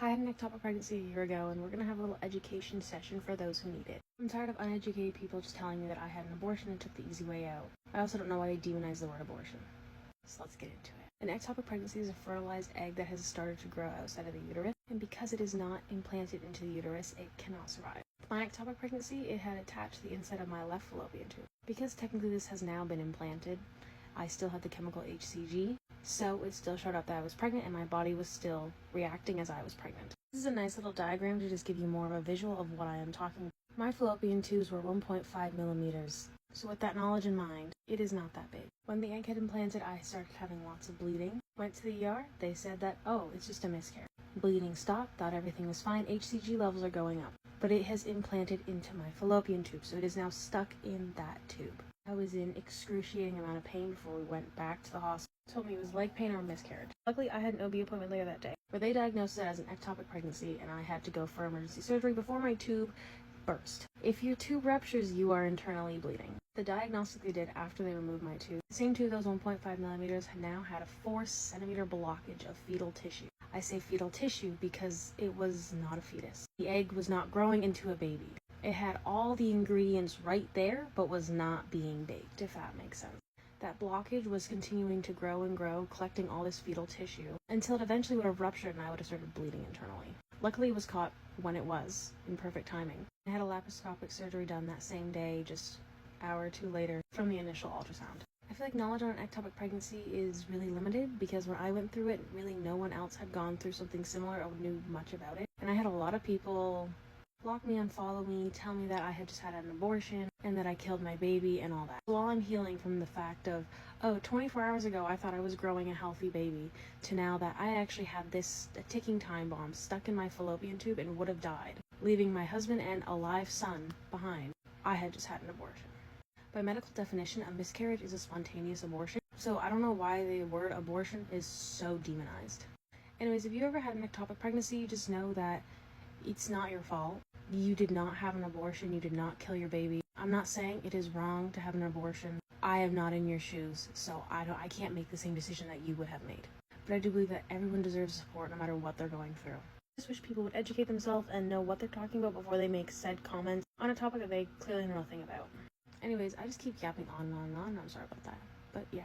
Hi, I had an ectopic pregnancy a year ago, and we're gonna have a little education session for those who need it. I'm tired of uneducated people just telling me that I had an abortion and took the easy way out. I also don't know why they demonize the word abortion. So let's get into it. An ectopic pregnancy is a fertilized egg that has started to grow outside of the uterus, and because it is not implanted into the uterus, it cannot survive. My ectopic pregnancy, it had attached the inside of my left fallopian tube. Because technically this has now been implanted, I still had the chemical HCG, so it still showed up that I was pregnant and my body was still reacting as I was pregnant. This is a nice little diagram to just give you more of a visual of what I am talking about. My fallopian tubes were 1.5 millimeters, so with that knowledge in mind, it is not that big. When the egg had implanted, I started having lots of bleeding. Went to the ER, they said that, oh, it's just a miscarriage. Bleeding stopped, thought everything was fine, HCG levels are going up. But it has implanted into my fallopian tube, so it is now stuck in that tube. I was in excruciating amount of pain before we went back to the hospital. Told me it was leg pain or miscarriage. Luckily, I had an OB appointment later that day, where they diagnosed it as an ectopic pregnancy, and I had to go for emergency surgery before my tube burst. If your tube ruptures, you are internally bleeding. The diagnostic they did after they removed my tube, the same tube that was 1.5 millimeters now had a 4-centimeter blockage of fetal tissue. I say fetal tissue because it was not a fetus. The egg was not growing into a baby. It had all the ingredients right there, but was not being baked, if that makes sense. That blockage was continuing to grow and grow, collecting all this fetal tissue, until it eventually would have ruptured and I would have started bleeding internally. Luckily, it was caught when it was, in perfect timing. I had a laparoscopic surgery done that same day, just an hour or two later, from the initial ultrasound. I feel like knowledge on an ectopic pregnancy is really limited, because when I went through it, really no one else had gone through something similar or knew much about it. And I had a lot of people block me, unfollow me, tell me that I had just had an abortion and that I killed my baby and all that. While I'm healing from the fact of, oh, 24 hours ago I thought I was growing a healthy baby, to now that I actually had a ticking time bomb stuck in my fallopian tube and would have died, leaving my husband and a live son behind. I had just had an abortion. By medical definition, a miscarriage is a spontaneous abortion, so I don't know why the word abortion is so demonized. Anyways, if you ever had an ectopic pregnancy, just know that it's not your fault. You did not have an abortion. You did not kill your baby. I'm not saying it is wrong to have an abortion. I am not in your shoes, so I can't make the same decision that you would have made. But I do believe that everyone deserves support no matter what they're going through. I just wish people would educate themselves and know what they're talking about before they make said comments on a topic that they clearly know nothing about. Anyways, I just keep yapping on and on and on. I'm sorry about that. But yeah.